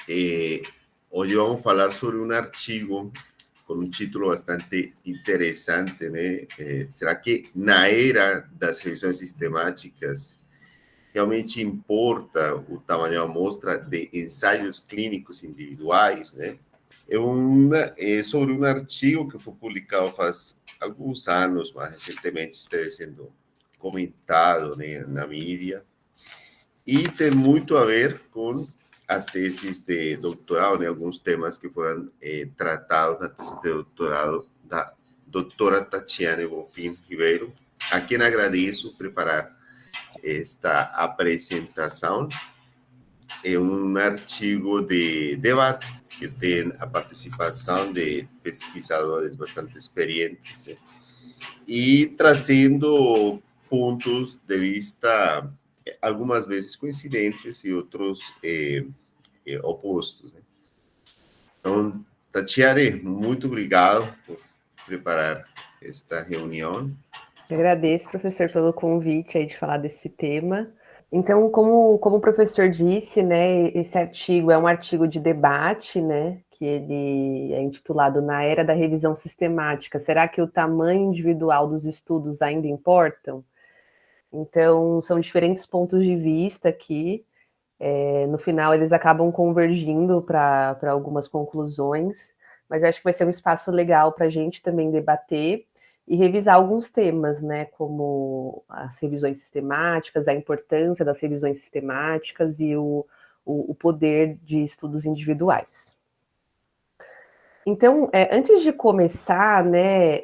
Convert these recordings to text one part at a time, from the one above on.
Eh, Hoje vamos falar sobre um artigo com um título bastante interessante, né? Será que na era das revisões sistemáticas realmente importa o tamanho da amostra de ensaios clínicos individuais, né? É sobre um artigo que foi publicado faz alguns anos, mas recentemente está sendo comentado, né, na mídia, e tem muito a ver com a tese de doutorado, né, alguns temas que foram tratados na tese de doutorado da doutora Tatiane Bonfim Ribeiro, a quem agradeço preparar esta apresentação. É um artigo de debate que tem a participação de pesquisadores bastante experientes, e trazendo pontos de vista algumas vezes coincidentes e outros opostos, né? Então, Tatiane, muito obrigado por preparar esta reunião. Agradeço, professor, pelo convite aí de falar desse tema. Então, como o professor disse, né, esse artigo é um artigo de debate, né, que ele é intitulado Na Era da Revisão Sistemática, será que o tamanho individual dos estudos ainda importam? Então, são diferentes pontos de vista aqui, no final eles acabam convergindo para algumas conclusões, mas acho que vai ser um espaço legal para a gente também debater e revisar alguns temas, né, como as revisões sistemáticas, a importância das revisões sistemáticas e o poder de estudos individuais. Então, antes de começar, né,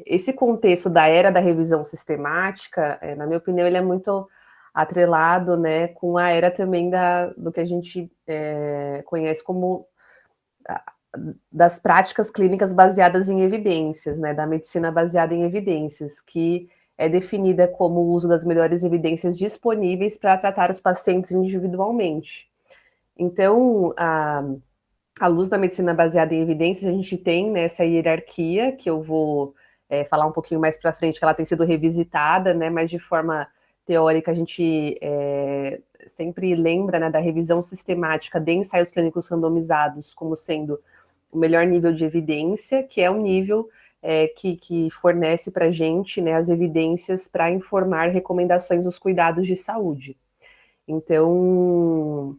esse contexto da era da revisão sistemática, na minha opinião, ele é muito atrelado, né, com a era também do que a gente conhece como das práticas clínicas baseadas em evidências, né, da medicina baseada em evidências, que é definida como o uso das melhores evidências disponíveis para tratar os pacientes individualmente. Então, à luz da medicina baseada em evidências, a gente tem, né, essa hierarquia, que eu vou falar um pouquinho mais para frente, que ela tem sido revisitada, né, mas de forma teórica a gente sempre lembra, né, da revisão sistemática de ensaios clínicos randomizados como sendo o melhor nível de evidência, que é um nível que fornece para a gente, né, as evidências para informar recomendações dos cuidados de saúde. Então,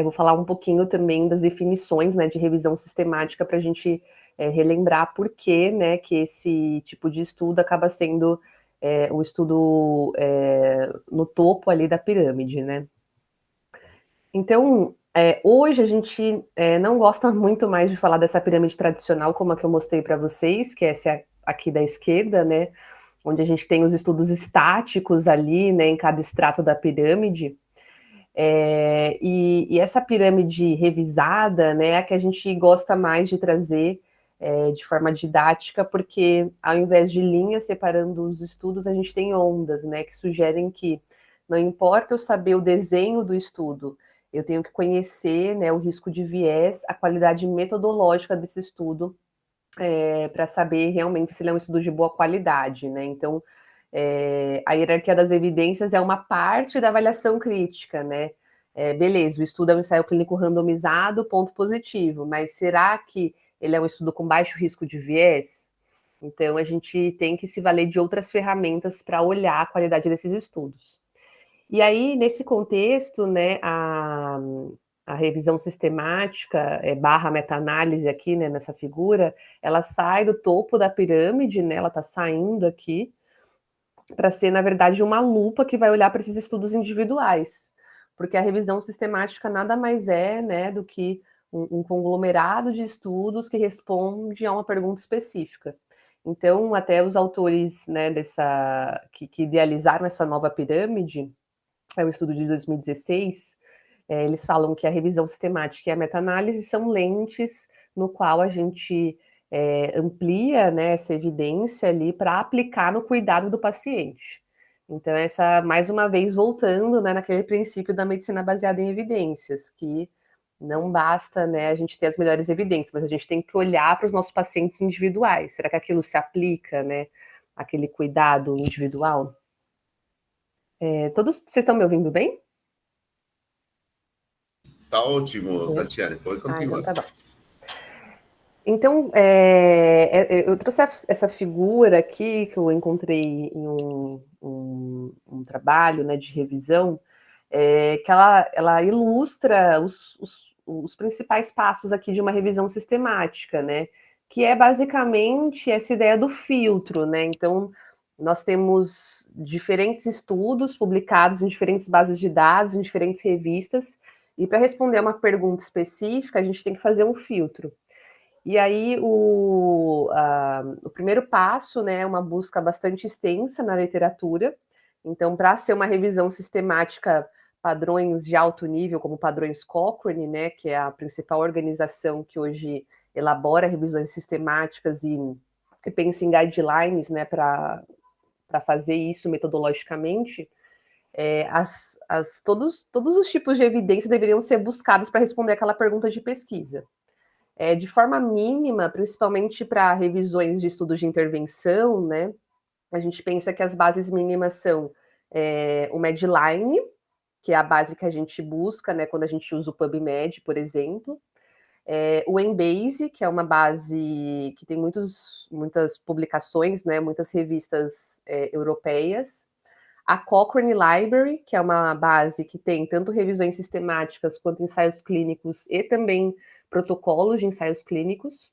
vou falar um pouquinho também das definições, né, de revisão sistemática para a gente relembrar por que, né, que esse tipo de estudo acaba sendo um estudo no topo ali da pirâmide, né? Então, hoje a gente não gosta muito mais de falar dessa pirâmide tradicional como a que eu mostrei para vocês, que é essa aqui da esquerda, né, onde a gente tem os estudos estáticos ali, né, em cada estrato da pirâmide. E essa pirâmide revisada, né, é a que a gente gosta mais de trazer de forma didática, porque ao invés de linhas separando os estudos, a gente tem ondas, né, que sugerem que não importa eu saber o desenho do estudo, eu tenho que conhecer, né, o risco de viés, a qualidade metodológica desse estudo, para saber realmente se ele é um estudo de boa qualidade, né? Então, a hierarquia das evidências é uma parte da avaliação crítica, né? Beleza, o estudo é um ensaio clínico randomizado, ponto positivo, mas será que ele é um estudo com baixo risco de viés? Então, a gente tem que se valer de outras ferramentas para olhar a qualidade desses estudos. E aí, nesse contexto, né, a revisão sistemática, barra meta-análise aqui, né, nessa figura, ela sai do topo da pirâmide, né, ela está saindo aqui, para ser, na verdade, uma lupa que vai olhar para esses estudos individuais, porque a revisão sistemática nada mais é, né, do que um conglomerado de estudos que responde a uma pergunta específica. Então, até os autores, né, que idealizaram essa nova pirâmide, é o estudo de 2016, eles falam que a revisão sistemática e a meta-análise são lentes no qual a gente amplia, né, essa evidência ali para aplicar no cuidado do paciente. Então, essa, mais uma vez, voltando, né, naquele princípio da medicina baseada em evidências, que não basta, né, a gente ter as melhores evidências, mas a gente tem que olhar para os nossos pacientes individuais. Será que aquilo se aplica, né, aquele cuidado individual? Vocês estão me ouvindo bem? Tá ótimo, Tatiane, pode continuar. Então tá bom. Então, eu trouxe essa figura aqui que eu encontrei em um trabalho, né, de revisão, que ela ilustra os principais passos aqui de uma revisão sistemática, né, que é basicamente essa ideia do filtro, né. Então, nós temos diferentes estudos publicados em diferentes bases de dados, em diferentes revistas, e para responder a uma pergunta específica, a gente tem que fazer um filtro. E aí o primeiro passo, né, é uma busca bastante extensa na literatura. Então, para ser uma revisão sistemática, padrões de alto nível, como padrões Cochrane, né, que é a principal organização que hoje elabora revisões sistemáticas e pensa em guidelines, né, para fazer isso metodologicamente, todos os tipos de evidência deveriam ser buscados para responder aquela pergunta de pesquisa. De forma mínima, principalmente para revisões de estudos de intervenção, né? A gente pensa que as bases mínimas são o Medline, que é a base que a gente busca, né, quando a gente usa o PubMed, por exemplo. O Embase, que é uma base que tem muitas publicações, né, muitas revistas europeias. A Cochrane Library, que é uma base que tem tanto revisões sistemáticas quanto ensaios clínicos e também protocolos de ensaios clínicos.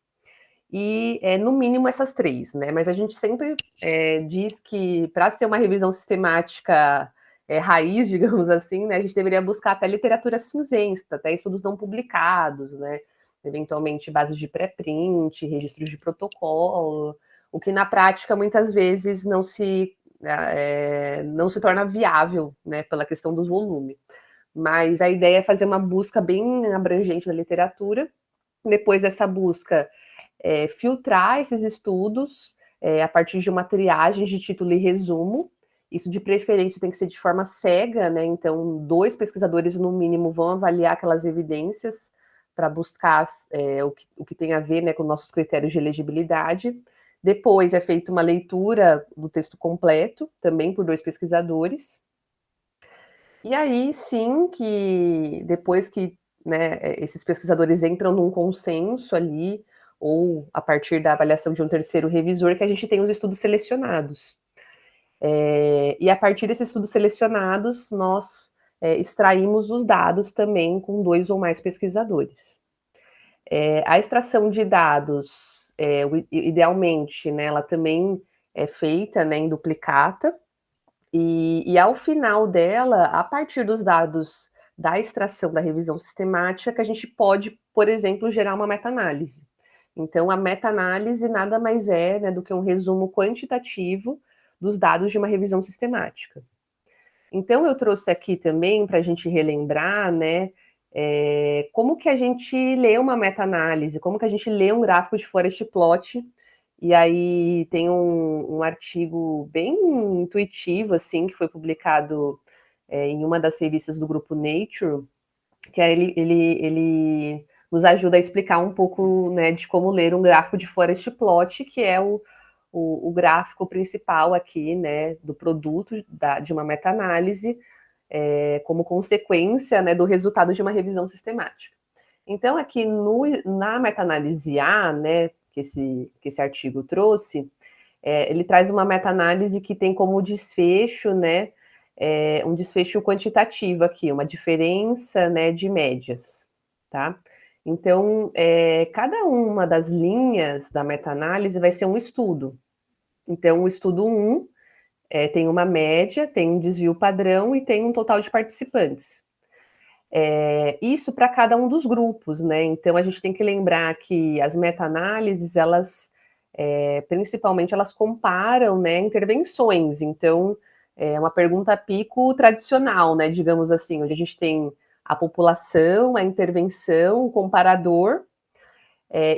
E, no mínimo, essas três, né? Mas a gente sempre diz que para ser uma revisão sistemática raiz, digamos assim, né, a gente deveria buscar até literatura cinzenta, até estudos não publicados, né? Eventualmente bases de pré-print, registros de protocolo, o que na prática muitas vezes não se torna viável, né, pela questão do volume. Mas a ideia é fazer uma busca bem abrangente da literatura. Depois dessa busca, filtrar esses estudos a partir de uma triagem de título e resumo. Isso, de preferência, tem que ser de forma cega, né? Então, 2 pesquisadores, no mínimo, vão avaliar aquelas evidências para buscar o que tem a ver, né, com nossos critérios de elegibilidade. Depois é feita uma leitura do texto completo, também por 2 pesquisadores. E aí sim que depois que, né, esses pesquisadores entram num consenso ali, ou a partir da avaliação de um terceiro revisor, que a gente tem os estudos selecionados. E a partir desses estudos selecionados, nós extraímos os dados também com 2 ou mais pesquisadores. A extração de dados, idealmente, né, ela também é feita, né, em duplicata, e ao final dela, a partir dos dados da extração da revisão sistemática, que a gente pode, por exemplo, gerar uma meta-análise. Então, a meta-análise nada mais é, né, do que um resumo quantitativo dos dados de uma revisão sistemática. Então, eu trouxe aqui também para a gente relembrar, né, como que a gente lê uma meta-análise, como que a gente lê um gráfico de forest plot. E aí tem um artigo bem intuitivo, assim, que foi publicado em uma das revistas do grupo Nature, que ele nos ajuda a explicar um pouco, né, de como ler um gráfico de forest plot, que é o gráfico principal aqui, né, do produto de uma meta-análise, como consequência, né, do resultado de uma revisão sistemática. Então, aqui na meta-análise A, né, que esse artigo trouxe, ele traz uma meta-análise que tem como desfecho, né, um desfecho quantitativo aqui, uma diferença, né, de médias, tá? Então, cada uma das linhas da meta-análise vai ser um estudo. Então, o estudo 1 tem uma média, tem um desvio padrão e tem um total de participantes. Isso para cada um dos grupos, né? Então, a gente tem que lembrar que as meta-análises, elas, principalmente, elas comparam, né, intervenções. Então, é uma pergunta pico tradicional, né, digamos assim, onde a gente tem a população, a intervenção, o comparador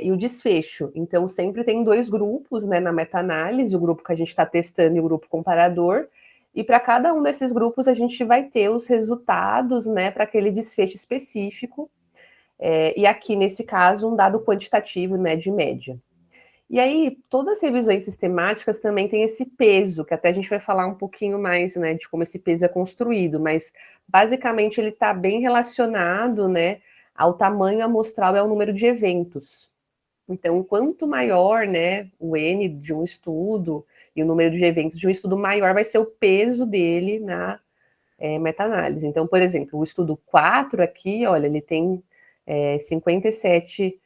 e o desfecho. Então, sempre tem 2 grupos, né, na meta-análise, o grupo que a gente está testando e o grupo comparador, e para cada um desses grupos a gente vai ter os resultados, né, para aquele desfecho específico, e aqui, nesse caso, um dado quantitativo, né, de média. E aí, todas as revisões sistemáticas também têm esse peso, que até a gente vai falar um pouquinho mais, né, de como esse peso é construído, mas basicamente ele está bem relacionado, né, ao tamanho amostral e ao número de eventos. Então, quanto maior, né, o N de um estudo e o número de eventos de um estudo, maior vai ser o peso dele na meta-análise. Então, por exemplo, o estudo 4 aqui, olha, ele tem 57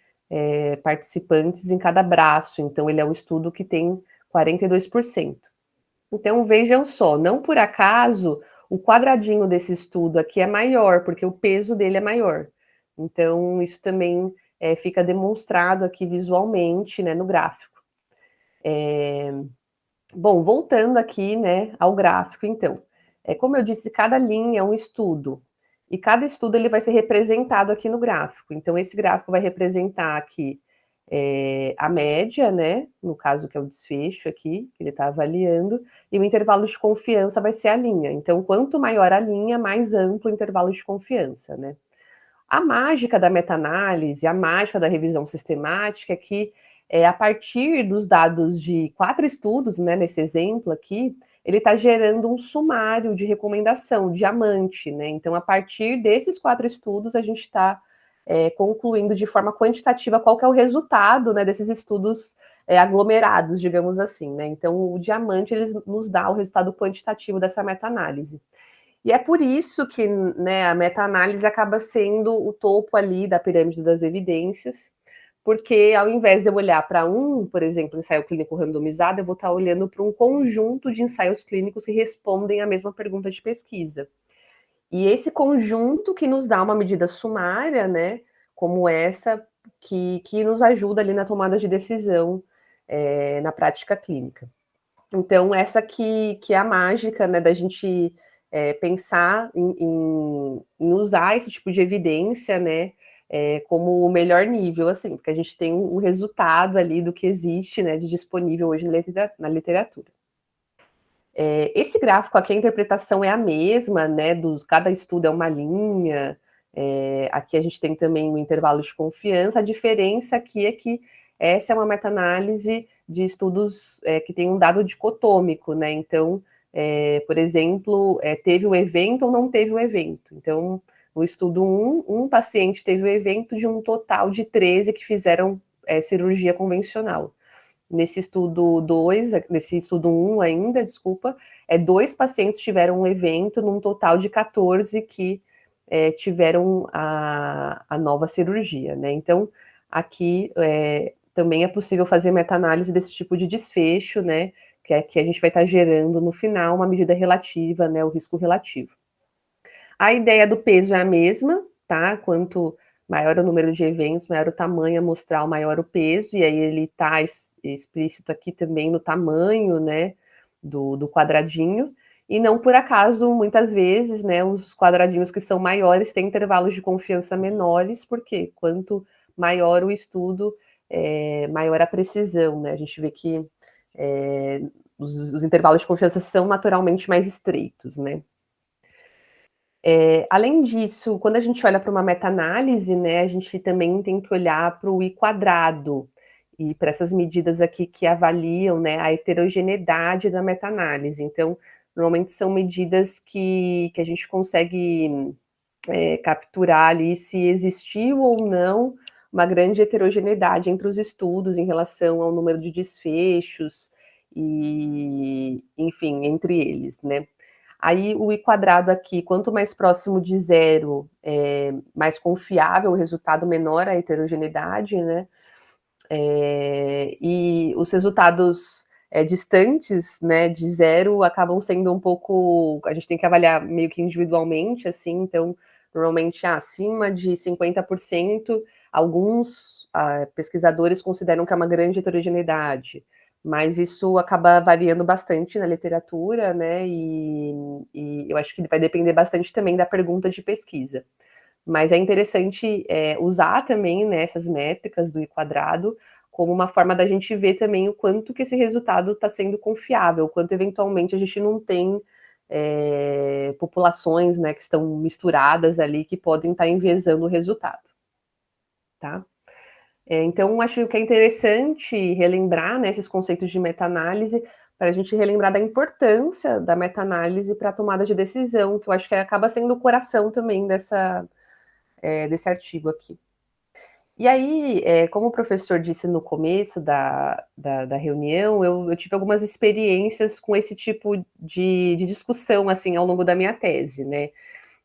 participantes em cada braço, então ele é um estudo que tem 42%. Então, vejam só, não por acaso o quadradinho desse estudo aqui é maior, porque o peso dele é maior. Então, isso também fica demonstrado aqui visualmente, né, no gráfico. Bom, voltando aqui, né, ao gráfico, então. Como eu disse, cada linha é um estudo. E cada estudo ele vai ser representado aqui no gráfico. Então, esse gráfico vai representar aqui a média, né? No caso, que é o desfecho aqui, que ele está avaliando, e o intervalo de confiança vai ser a linha. Então, quanto maior a linha, mais amplo o intervalo de confiança, né? A mágica da meta-análise, a mágica da revisão sistemática é que, a partir dos dados de 4 estudos, né, nesse exemplo aqui, ele está gerando um sumário de recomendação, diamante, né? Então, a partir desses 4 estudos, a gente está concluindo de forma quantitativa qual que é o resultado, né, desses estudos aglomerados, digamos assim, né? Então, o diamante ele nos dá o resultado quantitativo dessa meta-análise. E é por isso que, né, a meta-análise acaba sendo o topo ali da pirâmide das evidências, porque ao invés de eu olhar para por exemplo, ensaio clínico randomizado, eu vou estar olhando para um conjunto de ensaios clínicos que respondem à mesma pergunta de pesquisa. E esse conjunto que nos dá uma medida sumária, né, como essa, que nos ajuda ali na tomada de decisão na prática clínica. Então, essa que é a mágica, né, da gente pensar em usar esse tipo de evidência, né, como o melhor nível, assim, porque a gente tem o resultado ali do que existe, né, de disponível hoje na literatura. Esse gráfico aqui, a interpretação é a mesma, né, cada estudo é uma linha, aqui a gente tem também o intervalo de confiança, a diferença aqui é que essa é uma meta-análise de estudos que tem um dado dicotômico, né, então, por exemplo, teve o evento ou não teve o evento, então, no estudo 1, um paciente teve o evento de um total de 13 que fizeram cirurgia convencional. Nesse estudo 2, nesse estudo 1 ainda, desculpa, 2 pacientes tiveram um evento num total de 14 que tiveram a nova cirurgia, né? Então, aqui também é possível fazer meta-análise desse tipo de desfecho, né? Que a gente vai estar gerando no final uma medida relativa, né? O risco relativo. A ideia do peso é a mesma, tá? Quanto maior o número de eventos, maior o tamanho amostral, maior o peso, e aí ele está explícito aqui também no tamanho, né, do quadradinho, e não por acaso, muitas vezes, né, os quadradinhos que são maiores têm intervalos de confiança menores, porque quanto maior o estudo, maior a precisão, né, a gente vê que os intervalos de confiança são naturalmente mais estreitos, né. Além disso, quando a gente olha para uma meta-análise, né, a gente também tem que olhar para o I quadrado e para essas medidas aqui que avaliam, né, a heterogeneidade da meta-análise. Então, normalmente são medidas que a gente consegue capturar ali se existiu ou não uma grande heterogeneidade entre os estudos em relação ao número de desfechos e, enfim, entre eles, né? Aí o I quadrado aqui, quanto mais próximo de zero, mais confiável o resultado, menor a heterogeneidade, né? E os resultados distantes, né, de zero, acabam sendo um pouco, a gente tem que avaliar meio que individualmente, assim, então, normalmente acima de 50%, alguns pesquisadores consideram que é uma grande heterogeneidade, mas isso acaba variando bastante na literatura, né, e eu acho que vai depender bastante também da pergunta de pesquisa. Mas é interessante usar também, né, essas métricas do I quadrado como uma forma da gente ver também o quanto que esse resultado está sendo confiável, o quanto eventualmente a gente não tem populações, né, que estão misturadas ali que podem estar enviesando o resultado, tá? Então, acho que é interessante relembrar, né, esses conceitos de meta-análise para a gente relembrar da importância da meta-análise para a tomada de decisão, que eu acho que acaba sendo o coração também desse artigo aqui. E aí, como o professor disse no começo da reunião, eu tive algumas experiências com esse tipo de discussão, assim, ao longo da minha tese, né?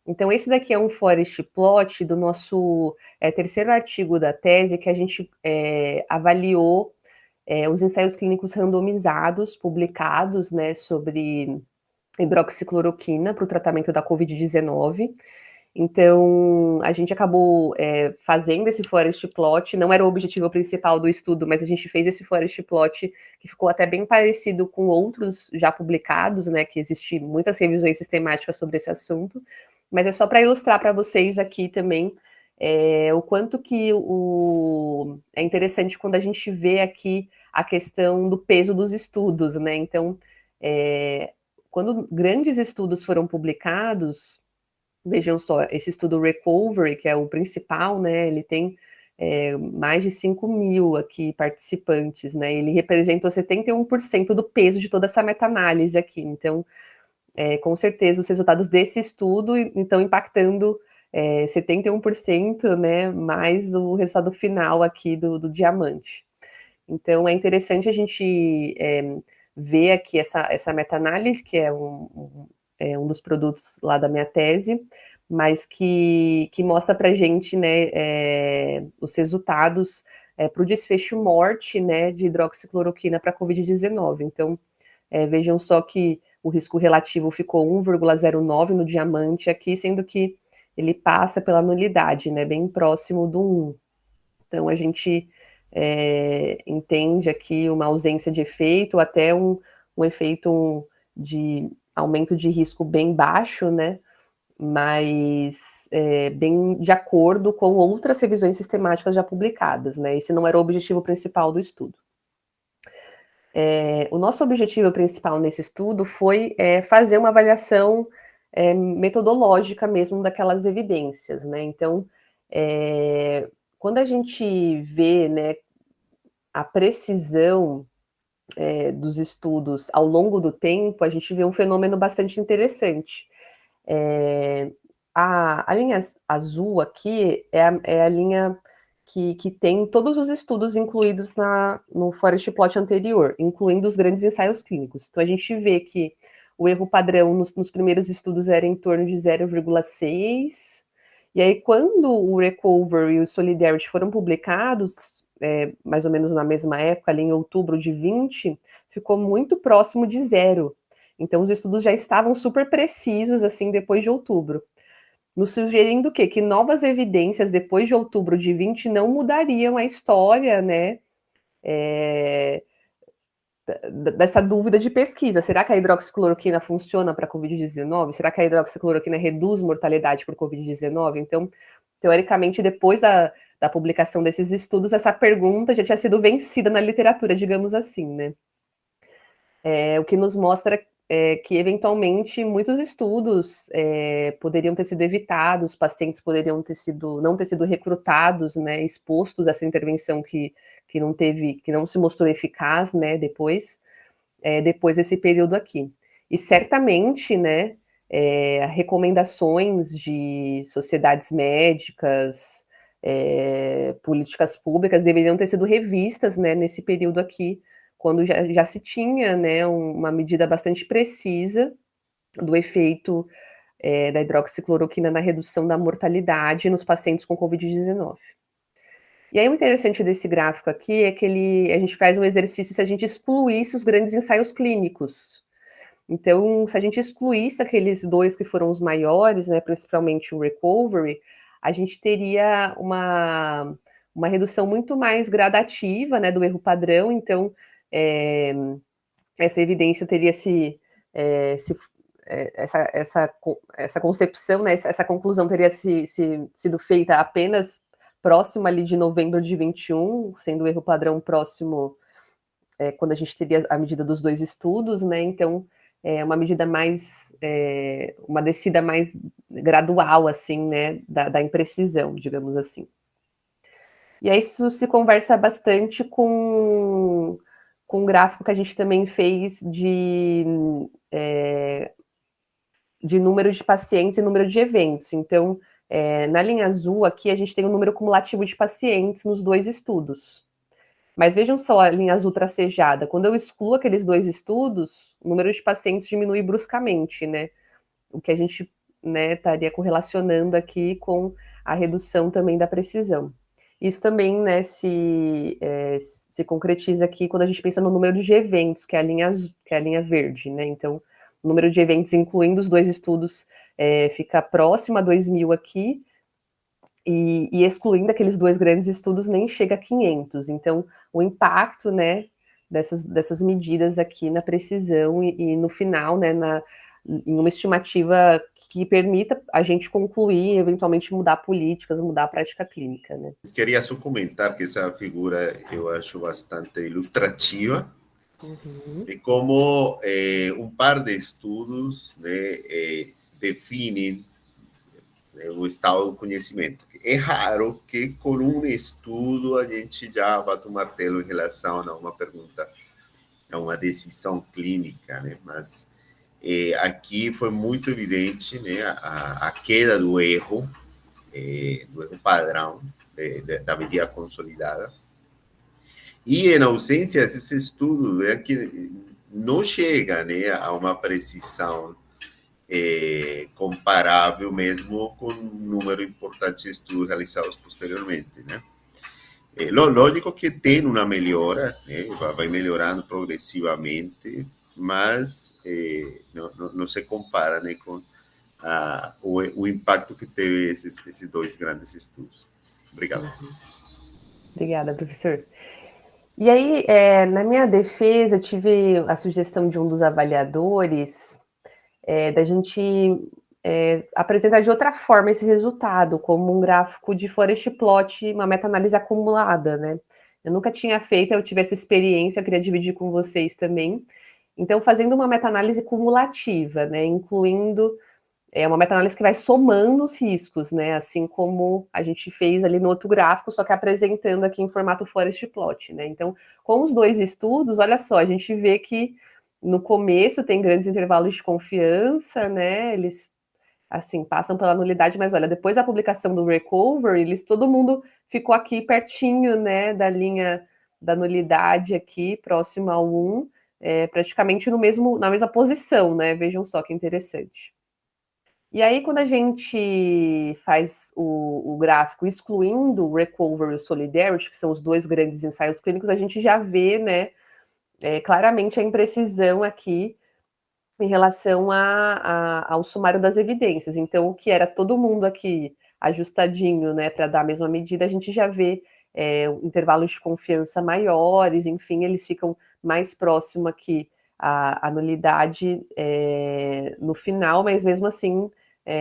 Então, esse daqui é um forest plot do nosso terceiro artigo da tese, que a gente avaliou os ensaios clínicos randomizados publicados, né, sobre hidroxicloroquina para o tratamento da Covid-19. Então, a gente acabou fazendo esse forest plot, não era o objetivo principal do estudo, mas a gente fez esse forest plot que ficou até bem parecido com outros já publicados, né, que existem muitas revisões sistemáticas sobre esse assunto, mas é só para ilustrar para vocês aqui também o quanto que é interessante quando a gente vê aqui a questão do peso dos estudos, né, então, quando grandes estudos foram publicados, vejam só, esse estudo Recovery, que é o principal, né, ele tem mais de 5.000 aqui participantes, né, ele representou 71% do peso de toda essa meta-análise aqui, então, com certeza, os resultados desse estudo estão impactando 71%, né, mais o resultado final aqui do diamante. Então, é interessante a gente ver aqui essa meta-análise, que é um dos produtos lá da minha tese, mas que mostra para a gente, né, os resultados para o desfecho morte, né, de hidroxicloroquina para a Covid-19. Então, vejam só que o risco relativo ficou 1,09 no diamante aqui, sendo que ele passa pela nulidade, né, bem próximo do 1. Então, a gente entende aqui uma ausência de efeito, até um efeito de aumento de risco bem baixo, né? Mas bem de acordo com outras revisões sistemáticas já publicadas, né? Esse não era o objetivo principal do estudo. O nosso objetivo principal nesse estudo foi fazer uma avaliação metodológica mesmo daquelas evidências, né? Então, quando a gente vê, né, a precisão dos estudos ao longo do tempo, a gente vê um fenômeno bastante interessante. A linha azul aqui é a linha que tem todos os estudos incluídos no Forest Plot anterior, incluindo os grandes ensaios clínicos. Então, a gente vê que o erro padrão nos primeiros estudos era em torno de 0,6, e aí quando o Recovery e o Solidarity foram publicados, mais ou menos na mesma época, ali em outubro de 20, ficou muito próximo de 0. Então, os estudos já estavam super precisos, assim, depois de outubro, nos sugerindo o quê? Que novas evidências depois de outubro de 20 não mudariam a história, né, dessa dúvida de pesquisa. Será que a hidroxicloroquina funciona para a Covid-19? Será que a hidroxicloroquina reduz mortalidade por Covid-19? Então, teoricamente, depois da publicação desses estudos, essa pergunta já tinha sido vencida na literatura, digamos assim, né? O que nos mostra que, eventualmente, muitos estudos poderiam ter sido evitados, pacientes poderiam não ter sido recrutados, né, expostos a essa intervenção que não se mostrou eficaz, né, depois desse período aqui. E certamente, né, recomendações de sociedades médicas, políticas públicas deveriam ter sido revistas, né, nesse período aqui, quando já se tinha, né, uma medida bastante precisa do efeito da hidroxicloroquina na redução da mortalidade nos pacientes com Covid-19. E aí o interessante desse gráfico aqui é que a gente faz um exercício se a gente excluísse os grandes ensaios clínicos. Então, se a gente excluísse aqueles dois que foram os maiores, né, principalmente o Recovery, a gente teria uma redução muito mais gradativa, né, do erro padrão. Então, essa evidência teria essa concepção, né, essa conclusão teria sido feita apenas próximo ali de novembro de 21, sendo o erro padrão próximo quando a gente teria a medida dos dois estudos, né? Então, uma medida mais, uma descida mais gradual, assim, né, da imprecisão, digamos assim. E aí isso se conversa bastante com um gráfico que a gente também fez de número de pacientes e número de eventos. Então, Na linha azul aqui, a gente tem o número cumulativo de pacientes nos 2 estudos. Mas vejam só a linha azul tracejada. Quando eu excluo aqueles 2 estudos, o número de pacientes diminui bruscamente, né? O que a gente, né, estaria correlacionando aqui com a redução também da precisão. Isso também, né, se concretiza aqui quando a gente pensa no número de eventos, que é a linha azul, que é a linha verde, né? Então, o número de eventos, incluindo os 2 estudos, fica próximo a 2.000 aqui, e excluindo aqueles 2 grandes estudos, nem chega a 500. Então, o impacto, né, dessas medidas aqui na precisão e no final, né, em uma estimativa que permita a gente concluir, eventualmente mudar políticas, mudar a prática clínica, né? Queria só comentar que essa figura eu acho bastante ilustrativa, de como um par de estudos, né, definem o estado do conhecimento. É raro que com um estudo a gente já bata o martelo em relação a uma pergunta, a uma decisão clínica, né? Mas aqui foi muito evidente, né, a queda do erro padrão da medida consolidada. E em ausência desses estudos, que não chega, né, a uma precisão comparável mesmo com um número importante de estudos realizados posteriormente, né? Lógico que tem uma melhora, né? Vai melhorando progressivamente, mas não se compara, né, com o impacto que teve esses 2 grandes estudos. Obrigado. Obrigada, professor. E aí, na minha defesa, eu tive a sugestão de um dos avaliadores da gente apresentar de outra forma esse resultado, como um gráfico de forest plot, uma meta-análise acumulada, né? Eu nunca tinha feito, eu tive essa experiência, eu queria dividir com vocês também. Então, fazendo uma meta-análise cumulativa, né? Incluindo uma meta-análise que vai somando os riscos, né? Assim como a gente fez ali no outro gráfico, só que apresentando aqui em formato forest plot, né? Então, com os 2 estudos, olha só, a gente vê que no começo tem grandes intervalos de confiança, né? Eles assim passam pela nulidade, mas olha, depois da publicação do recovery, todo mundo ficou aqui pertinho, né, da linha da nulidade aqui, próximo ao 1, praticamente na mesma posição, né? Vejam só que interessante. E aí, quando a gente faz o gráfico excluindo o recovery e o solidarity, que são os 2 grandes ensaios clínicos, a gente já vê, né, claramente a imprecisão aqui em relação ao sumário das evidências. Então, o que era todo mundo aqui ajustadinho, né, para dar a mesma medida, a gente já vê intervalos de confiança maiores, enfim, eles ficam mais próximo aqui à nulidade no final, mas mesmo assim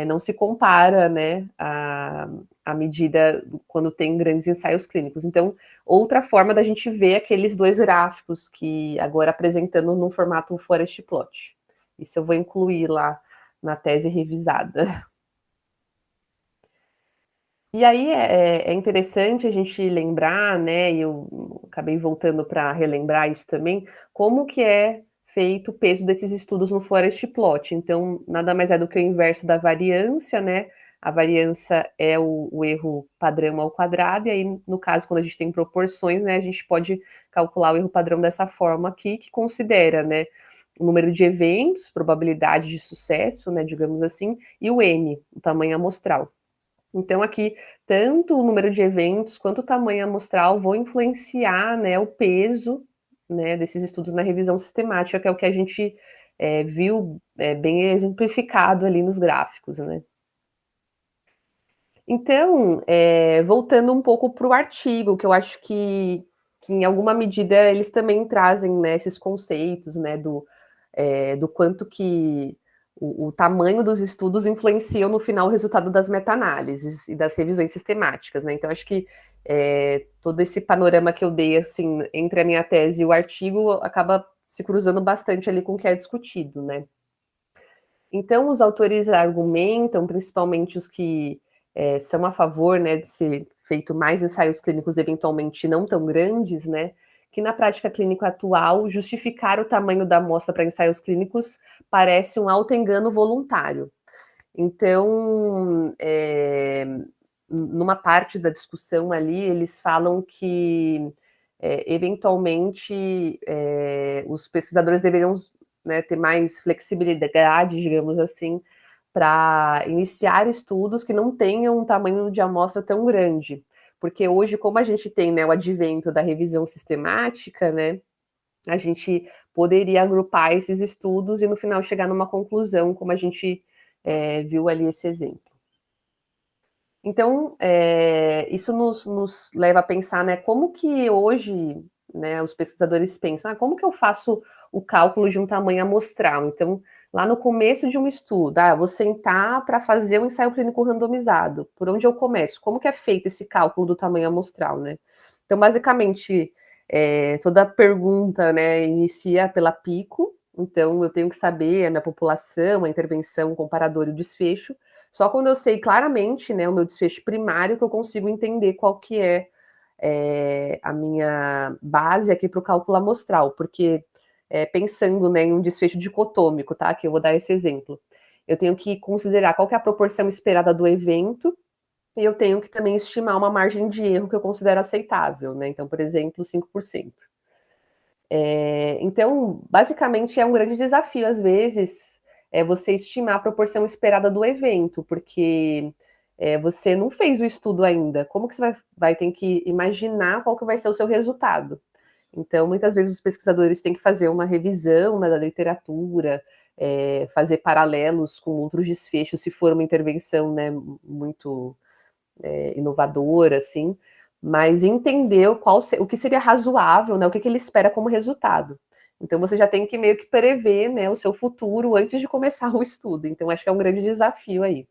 não se compara, né, a medida quando tem grandes ensaios clínicos. Então, outra forma da gente ver aqueles 2 gráficos que agora apresentando no formato forest plot. Isso eu vou incluir lá na tese revisada. E aí é interessante a gente lembrar, né, e eu acabei voltando para relembrar isso também, como que é feito o peso desses estudos no forest plot. Então, nada mais é do que o inverso da variância, né? A variância é o erro padrão ao quadrado, e aí, no caso, quando a gente tem proporções, né, a gente pode calcular o erro padrão dessa forma aqui, que considera, né, o número de eventos, probabilidade de sucesso, né, digamos assim, e o N, o tamanho amostral. Então, aqui, tanto o número de eventos quanto o tamanho amostral vão influenciar, né, o peso, né, desses estudos na revisão sistemática, que é o que a gente viu bem exemplificado ali nos gráficos, né. Então, voltando um pouco para o artigo, que eu acho que em alguma medida eles também trazem, né, esses conceitos, né, do quanto que o tamanho dos estudos influenciam no final o resultado das meta-análises e das revisões sistemáticas, né? Então, acho que todo esse panorama que eu dei, assim, entre a minha tese e o artigo, acaba se cruzando bastante ali com o que é discutido, né? Então, os autores argumentam, principalmente os que são a favor, né, de ser feito mais ensaios clínicos eventualmente não tão grandes, né, que na prática clínica atual, justificar o tamanho da amostra para ensaios clínicos parece um autoengano voluntário. Então, numa parte da discussão ali, eles falam que, eventualmente, os pesquisadores deveriam, né, ter mais flexibilidade, digamos assim, para iniciar estudos que não tenham um tamanho de amostra tão grande. Porque hoje, como a gente tem, né, o advento da revisão sistemática, né, a gente poderia agrupar esses estudos e no final chegar numa conclusão, como a gente viu ali esse exemplo. Então, isso nos leva a pensar, né, como que hoje, né, os pesquisadores pensam, como que eu faço o cálculo de um tamanho amostral? Então, lá no começo de um estudo, eu vou sentar para fazer um ensaio clínico randomizado. Por onde eu começo? Como que é feito esse cálculo do tamanho amostral, né? Então, basicamente, toda pergunta, né, inicia pela pico. Então, eu tenho que saber a minha população, a intervenção, o comparador e o desfecho. Só quando eu sei claramente, né, o meu desfecho primário que eu consigo entender qual que é a minha base aqui para o cálculo amostral, porque pensando, né, em um desfecho dicotômico, tá? Que eu vou dar esse exemplo. Eu tenho que considerar qual que é a proporção esperada do evento e eu tenho que também estimar uma margem de erro que eu considero aceitável, né? Então, por exemplo, 5%. Então, basicamente, é um grande desafio, às vezes, você estimar a proporção esperada do evento, porque você não fez o estudo ainda. Como que você vai ter que imaginar qual que vai ser o seu resultado? Então, muitas vezes, os pesquisadores têm que fazer uma revisão, né, da literatura, fazer paralelos com outros desfechos, se for uma intervenção, né, muito inovadora, assim, mas entender o que seria razoável, né, o que ele espera como resultado. Então, você já tem que meio que prever, né, o seu futuro antes de começar o estudo. Então, acho que é um grande desafio aí.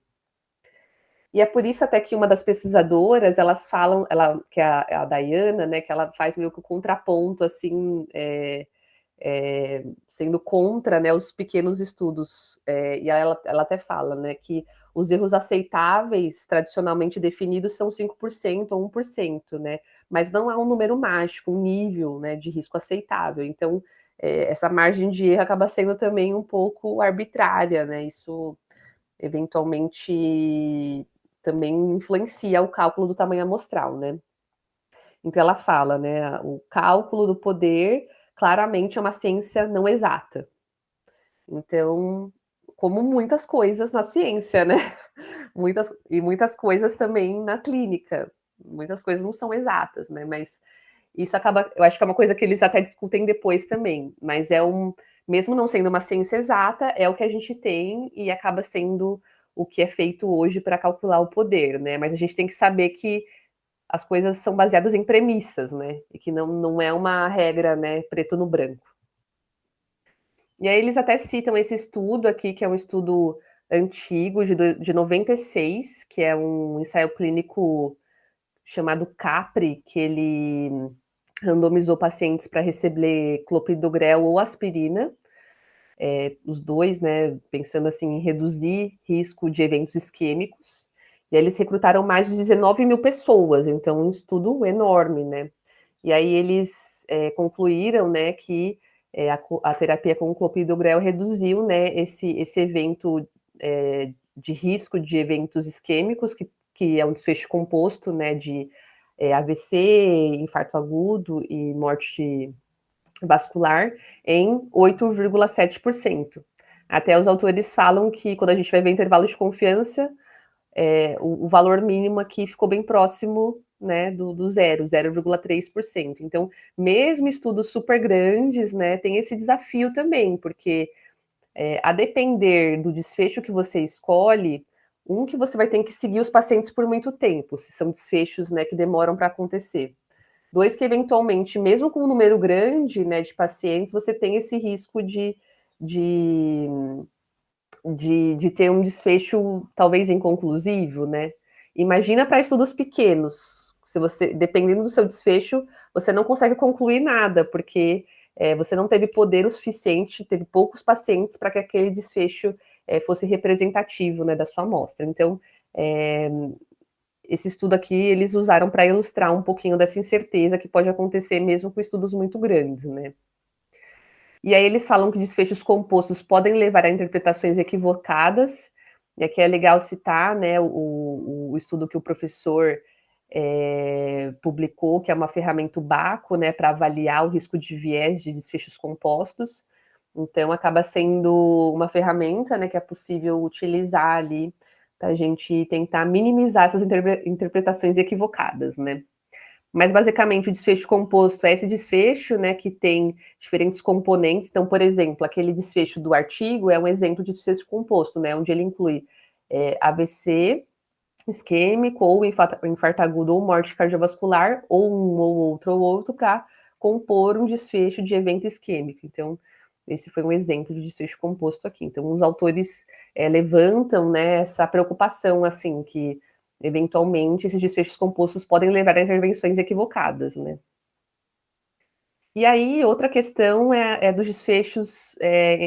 E é por isso até que uma das pesquisadoras, elas falam, que é a Diana, né, que ela faz meio que o contraponto, assim, sendo contra, né, os pequenos estudos. E ela até fala, né, que os erros aceitáveis, tradicionalmente definidos, são 5% ou 1%, né, mas não há um número mágico, um nível, né, de risco aceitável. Então, essa margem de erro acaba sendo também um pouco arbitrária, né, isso eventualmente também influencia o cálculo do tamanho amostral, né. Então ela fala, né, o cálculo do poder claramente é uma ciência não exata. Então, como muitas coisas na ciência, né, muitas coisas também na clínica, muitas coisas não são exatas, né, mas isso acaba, eu acho que é uma coisa que eles até discutem depois também, mas mesmo não sendo uma ciência exata, é o que a gente tem e acaba sendo o que é feito hoje para calcular o poder, né, mas a gente tem que saber que as coisas são baseadas em premissas, né? E que não é uma regra, né, preto no branco. E aí eles até citam esse estudo aqui, que é um estudo antigo, de 96, que é um ensaio clínico chamado CAPRI, que ele randomizou pacientes para receber clopidogrel ou aspirina, os dois, né, pensando assim em reduzir risco de eventos isquêmicos. E aí eles recrutaram mais de 19 mil pessoas, então um estudo enorme, né? E aí eles concluíram, né, que a terapia com clopidogrel reduziu, né, esse evento de risco de eventos isquêmicos, que é um desfecho composto, né, de AVC, infarto agudo e morte vascular, em 8,7%. Até os autores falam que quando a gente vai ver intervalo de confiança, o valor mínimo aqui ficou bem próximo, né, do zero, 0,3%. Então, mesmo estudos super grandes, né, tem esse desafio também, porque a depender do desfecho que você escolhe, que você vai ter que seguir os pacientes por muito tempo, se são desfechos, né, que demoram para acontecer. Dois, que eventualmente, mesmo com um número grande, né, de pacientes, você tem esse risco de de ter um desfecho talvez inconclusivo, né? Imagina para estudos pequenos, se você, dependendo do seu desfecho, você não consegue concluir nada, porque você não teve poder o suficiente, teve poucos pacientes para que aquele desfecho fosse representativo, né, da sua amostra. Então, esse estudo aqui eles usaram para ilustrar um pouquinho dessa incerteza que pode acontecer mesmo com estudos muito grandes, né? E aí eles falam que desfechos compostos podem levar a interpretações equivocadas E aqui é legal citar, né, o estudo que o professor publicou, que é uma ferramenta Baco, né, para avaliar o risco de viés de desfechos compostos. Então, acaba sendo uma ferramenta, né, que é possível utilizar ali para a gente tentar minimizar essas interpretações equivocadas, né? Mas, basicamente, o desfecho composto é esse desfecho, né, que tem diferentes componentes. Então, por exemplo, aquele desfecho do artigo é um exemplo de desfecho composto, né, onde ele inclui AVC, isquêmico, ou infarto agudo, ou morte cardiovascular, ou um ou outro, para compor um desfecho de evento isquêmico. Então, esse foi um exemplo de desfecho composto aqui. Então, os autores levantam, né, essa preocupação, assim, que eventualmente esses desfechos compostos podem levar a intervenções equivocadas, né? E aí, outra questão é dos desfechos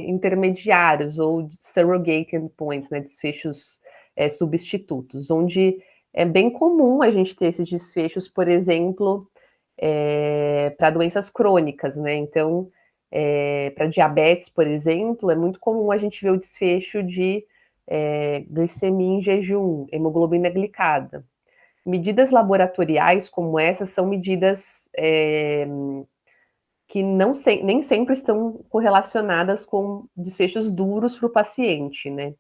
intermediários, ou surrogate endpoints, né, desfechos substitutos, onde é bem comum a gente ter esses desfechos, por exemplo, para doenças crônicas, né? Então, para diabetes, por exemplo, é muito comum a gente ver o desfecho de glicemia em jejum, hemoglobina glicada. Medidas laboratoriais como essas são medidas que nem sempre estão correlacionadas com desfechos duros para o paciente, né?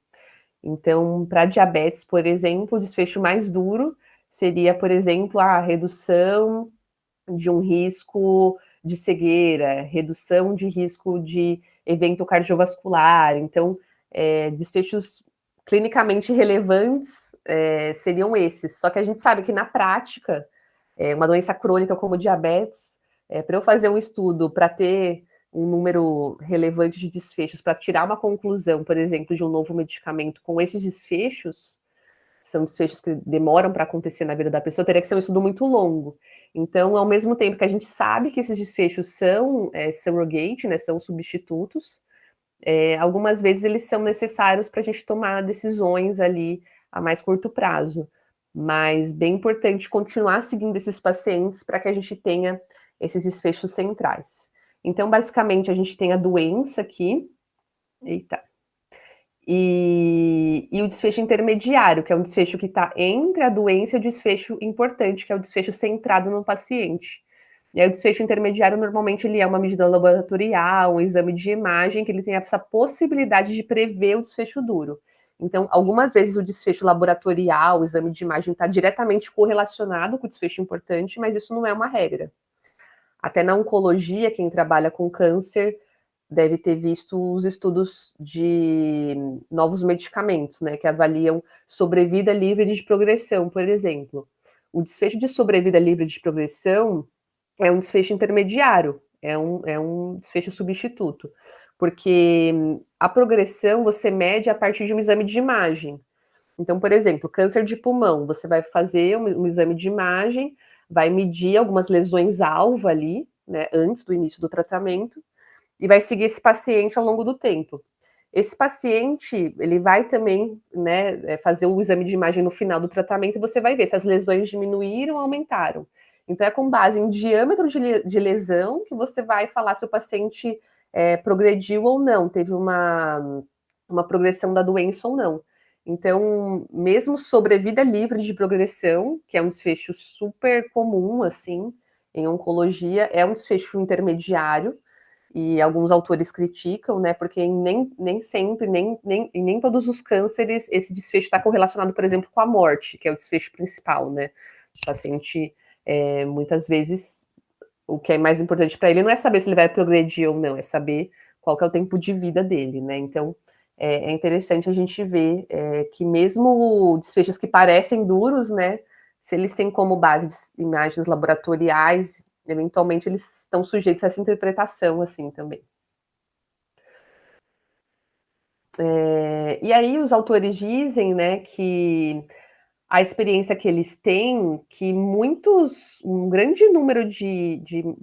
Então, para diabetes, por exemplo, o desfecho mais duro seria, por exemplo, a redução de um risco de cegueira, redução de risco de evento cardiovascular. Então, desfechos clinicamente relevantes seriam esses. Só que a gente sabe que na prática, uma doença crônica como diabetes, para eu fazer um estudo para ter um número relevante de desfechos, para tirar uma conclusão, por exemplo, de um novo medicamento com esses desfechos, são desfechos que demoram para acontecer na vida da pessoa, teria que ser um estudo muito longo. Então, ao mesmo tempo que a gente sabe que esses desfechos são surrogate, né, são substitutos, algumas vezes eles são necessários para a gente tomar decisões ali a mais curto prazo. Mas bem importante continuar seguindo esses pacientes para que a gente tenha esses desfechos centrais. Então, basicamente, a gente tem a doença aqui. Eita. E o desfecho intermediário, que é um desfecho que está entre a doença e o desfecho importante, que é o desfecho centrado no paciente. E aí, o desfecho intermediário, normalmente, ele é uma medida laboratorial, um exame de imagem, que ele tem essa possibilidade de prever o desfecho duro. Então, algumas vezes o desfecho laboratorial, o exame de imagem, está diretamente correlacionado com o desfecho importante, mas isso não é uma regra. Até na oncologia, quem trabalha com câncer deve ter visto os estudos de novos medicamentos, né, que avaliam sobrevida livre de progressão, por exemplo. O desfecho de sobrevida livre de progressão é um desfecho intermediário, é um desfecho substituto, porque a progressão você mede a partir de um exame de imagem. Então, por exemplo, câncer de pulmão, você vai fazer um exame de imagem, vai medir algumas lesões-alvo ali, né, antes do início do tratamento, e vai seguir esse paciente ao longo do tempo. Esse paciente, ele vai também, né, fazer o exame de imagem no final do tratamento e você vai ver se as lesões diminuíram ou aumentaram. Então, é com base em diâmetro de lesão que você vai falar se o paciente progrediu ou não, teve uma progressão da doença ou não. Então, mesmo sobrevida livre de progressão, que é um desfecho super comum, assim, em oncologia, é um desfecho intermediário, e alguns autores criticam, né, porque nem sempre, nem todos os cânceres, esse desfecho está correlacionado, por exemplo, com a morte, que é o desfecho principal, né? O paciente, muitas vezes, o que é mais importante para ele não é saber se ele vai progredir ou não, é saber qual que é o tempo de vida dele, né? Então, é interessante a gente ver que mesmo desfechos que parecem duros, né, se eles têm como base imagens laboratoriais, eventualmente eles estão sujeitos a essa interpretação assim também. E aí os autores dizem, né, que a experiência que eles têm, que um grande número de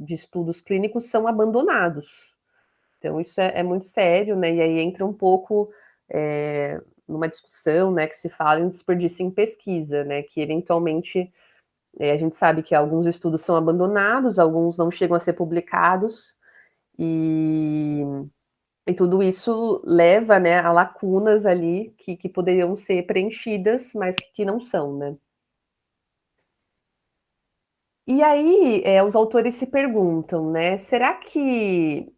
estudos clínicos são abandonados. Então isso é muito sério, né, e aí entra um pouco numa discussão, né, que se fala em desperdício em pesquisa, né, que eventualmente a gente sabe que alguns estudos são abandonados, alguns não chegam a ser publicados, e E tudo isso leva, né, a lacunas ali que poderiam ser preenchidas, mas que não são, né? E aí, os autores se perguntam, né, será que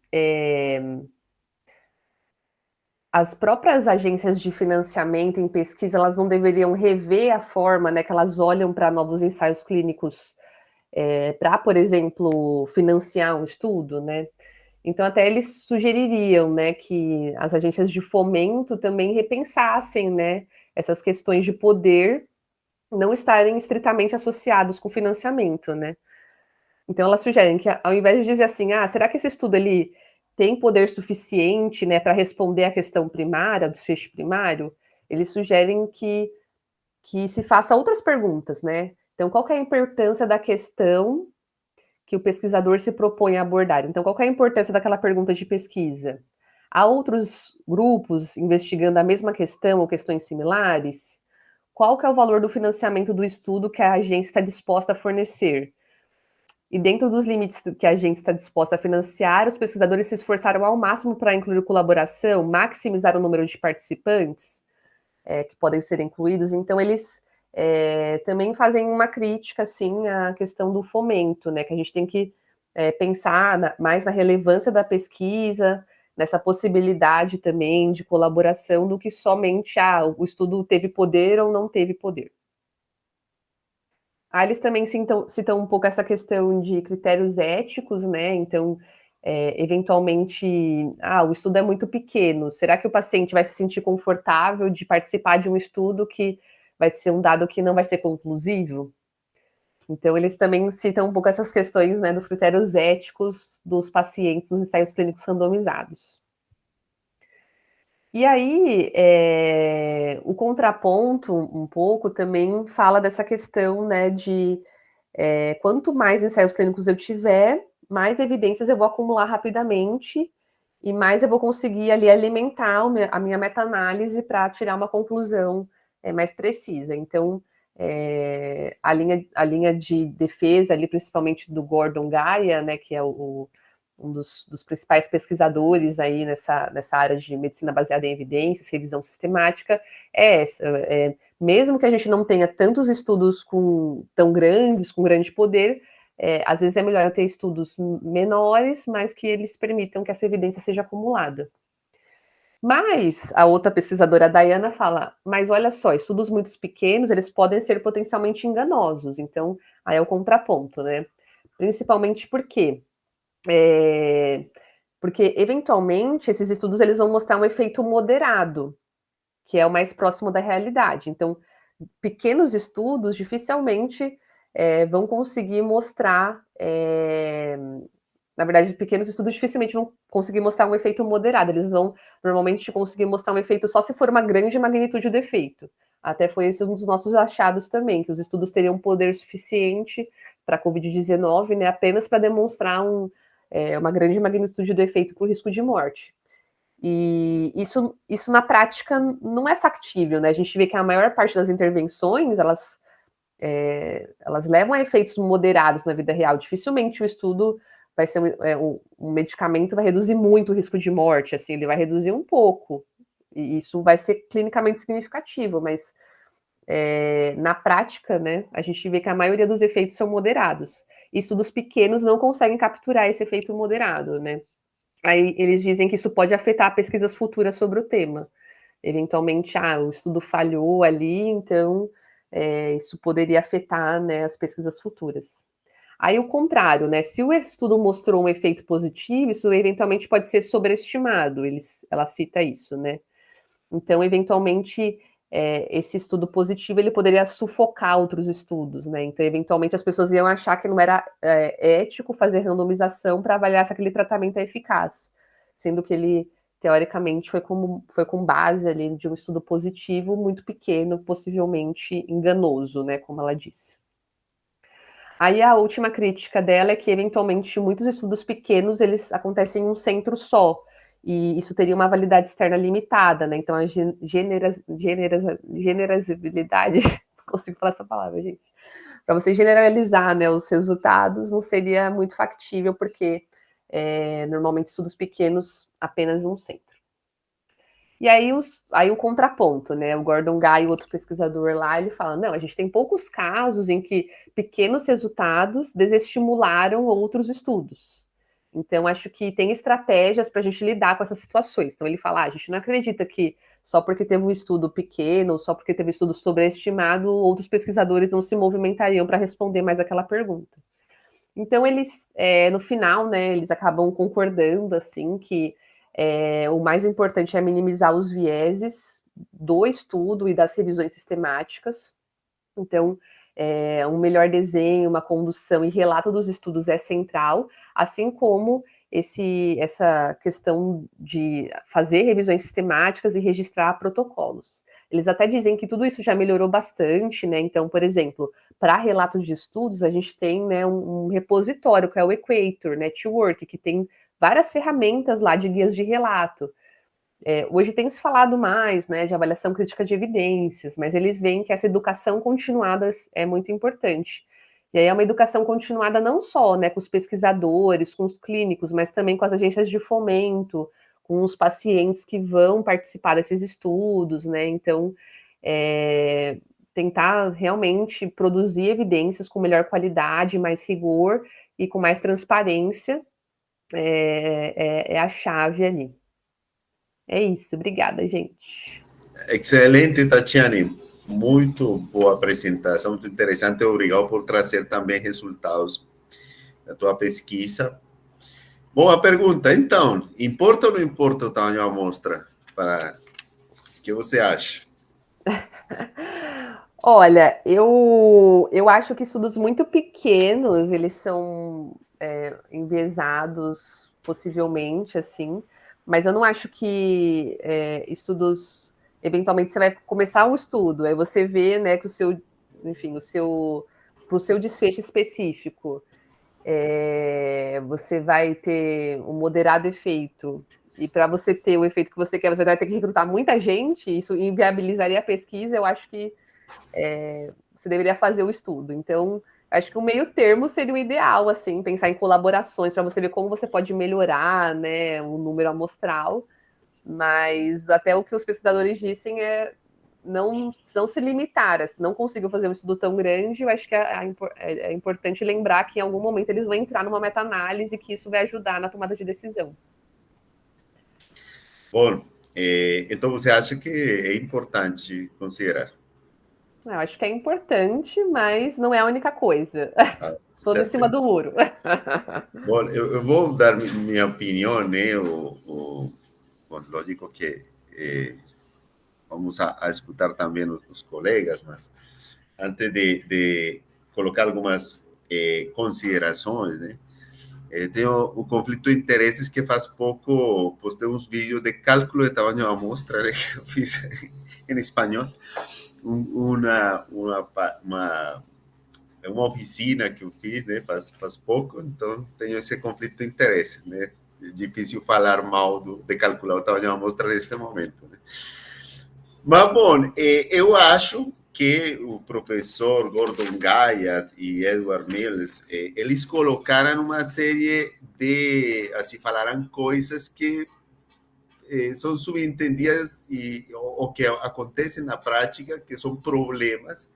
as próprias agências de financiamento em pesquisa, elas não deveriam rever a forma, né, que elas olham para novos ensaios clínicos, para, por exemplo, financiar um estudo, né? Então, até eles sugeririam, né, que as agências de fomento também repensassem, né, essas questões de poder não estarem estritamente associados com financiamento, né? Então, elas sugerem que, ao invés de dizer assim, será que esse estudo ele tem poder suficiente, né, para responder à questão primária, ao desfecho primário, eles sugerem que se faça outras perguntas, né? Então, qual que é a importância da questão que o pesquisador se propõe a abordar? Então, qual que é a importância daquela pergunta de pesquisa? Há outros grupos investigando a mesma questão ou questões similares? Qual que é o valor do financiamento do estudo que a agência está disposta a fornecer? E dentro dos limites que a agência está disposta a financiar, os pesquisadores se esforçaram ao máximo para incluir colaboração, maximizar o número de participantes que podem ser incluídos. Então, eles também fazem uma crítica, assim, à questão do fomento, né? Que a gente tem que pensar mais na relevância da pesquisa, nessa possibilidade também de colaboração, do que somente o estudo teve poder ou não teve poder. Eles também citam um pouco essa questão de critérios éticos, né? Então, eventualmente, o estudo é muito pequeno. Será que o paciente vai se sentir confortável de participar de um estudo que vai ser um dado que não vai ser conclusivo? Então, eles também citam um pouco essas questões, né, dos critérios éticos dos pacientes nos ensaios clínicos randomizados. E aí, o contraponto, um pouco, também fala dessa questão, né, de quanto mais ensaios clínicos eu tiver, mais evidências eu vou acumular rapidamente e mais eu vou conseguir ali alimentar a minha meta-análise para tirar uma conclusão mais precisa. Então, a linha de defesa ali, principalmente do Gordon Gaia, né, que é um dos principais pesquisadores aí nessa área de medicina baseada em evidências, revisão sistemática, é essa. Mesmo que a gente não tenha tantos estudos tão grandes, com grande poder, às vezes é melhor eu ter estudos menores, mas que eles permitam que essa evidência seja acumulada. Mas a outra pesquisadora, a Diana, fala, mas olha só, estudos muito pequenos, eles podem ser potencialmente enganosos. Então, aí é o contraponto, né? Principalmente porque eventualmente esses estudos eles vão mostrar um efeito moderado, que é o mais próximo da realidade. Então, pequenos estudos dificilmente vão conseguir mostrar. Na verdade, pequenos estudos dificilmente vão conseguir mostrar um efeito moderado. Eles vão normalmente conseguir mostrar um efeito só se for uma grande magnitude do efeito. Até foi esse um dos nossos achados também, que os estudos teriam poder suficiente para a Covid-19, né, apenas para demonstrar uma grande magnitude do efeito para o risco de morte. E isso na prática não é factível, né? A gente vê que a maior parte das intervenções, elas levam a efeitos moderados na vida real. Dificilmente o estudo vai ser um medicamento vai reduzir muito o risco de morte, assim, ele vai reduzir um pouco. E isso vai ser clinicamente significativo, mas na prática, né, a gente vê que a maioria dos efeitos são moderados. E estudos pequenos não conseguem capturar esse efeito moderado, né? Aí eles dizem que isso pode afetar pesquisas futuras sobre o tema. Eventualmente, o estudo falhou ali, então isso poderia afetar, né, as pesquisas futuras. Aí o contrário, né? Se o estudo mostrou um efeito positivo, isso eventualmente pode ser sobreestimado. Ela cita isso, né? Então, eventualmente, esse estudo positivo ele poderia sufocar outros estudos, né? Então, eventualmente, as pessoas iam achar que não era ético fazer randomização para avaliar se aquele tratamento é eficaz, sendo que ele, teoricamente, foi com base ali de um estudo positivo muito pequeno, possivelmente enganoso, né? Como ela disse. Aí a última crítica dela é que, eventualmente, muitos estudos pequenos, eles acontecem em um centro só, e isso teria uma validade externa limitada, né? Então, a generalizabilidade, não consigo falar essa palavra, gente. Para você generalizar, né, os resultados, não seria muito factível, porque normalmente estudos pequenos, apenas um centro. E aí o contraponto, né? O Gordon Guy, outro pesquisador lá, ele fala: não, a gente tem poucos casos em que pequenos resultados desestimularam outros estudos. Então, acho que tem estratégias para a gente lidar com essas situações. Então, ele fala: a gente não acredita que só porque teve um estudo pequeno, só porque teve estudo sobreestimado, outros pesquisadores não se movimentariam para responder mais aquela pergunta. Então, eles, no final, né, eles acabam concordando, assim, que o mais importante é minimizar os vieses do estudo e das revisões sistemáticas. Então, um melhor desenho, uma condução e relato dos estudos é central, assim como essa questão de fazer revisões sistemáticas e registrar protocolos. Eles até dizem que tudo isso já melhorou bastante, né? Então, por exemplo, para relatos de estudos, a gente tem, né, um repositório, que é o Equator Network, que tem várias ferramentas lá de guias de relato. Hoje tem se falado mais, né, de avaliação crítica de evidências, mas eles veem que essa educação continuada é muito importante. E aí é uma educação continuada não só, né, com os pesquisadores, com os clínicos, mas também com as agências de fomento, com os pacientes que vão participar desses estudos, né? Então, tentar realmente produzir evidências com melhor qualidade, mais rigor e com mais transparência é a chave ali. É isso, obrigada, gente. Excelente, Tatiane. Muito boa apresentação, muito interessante. Obrigado por trazer também resultados da tua pesquisa. Boa pergunta. Então, importa ou não importa o tamanho da amostra? O que você acha? Olha, eu acho que estudos muito pequenos, eles são enviesados, possivelmente, assim, mas eu não acho que estudos... Eventualmente, você vai começar um estudo, aí você vê, né, que para o seu desfecho específico, você vai ter um moderado efeito. E para você ter o efeito que você quer, você vai ter que recrutar muita gente, isso inviabilizaria a pesquisa. Eu acho que você deveria fazer o estudo. Então, acho que o meio termo seria o ideal, assim, pensar em colaborações para você ver como você pode melhorar, né, o número amostral. Mas até o que os pesquisadores dizem é não se limitar, se não conseguiu fazer um estudo tão grande, eu acho que é importante lembrar que em algum momento eles vão entrar numa meta-análise, que isso vai ajudar na tomada de decisão. Bom, então você acha que é importante considerar? Eu acho que é importante, mas não é a única coisa. Estou em cima do muro. Bom, eu vou dar minha opinião, né? Bom, lógico que vamos a escutar também os colegas, mas antes de colocar algumas considerações, né? Tenho o conflito de interesses que faz pouco postei uns vídeos de cálculo de tamanho da amostra, né, que eu fiz em espanhol. Uma oficina que eu fiz, né, faz pouco, então tenho esse conflito de interesse, né? É difícil falar mal de calcular o tamanho da amostra neste momento, né? Mas, bom, eu acho que o professor Gordon Guyatt e Edward Mills, eles colocaram uma série de, assim, falaram coisas que são subentendidas ou que acontecem na prática, que são problemas,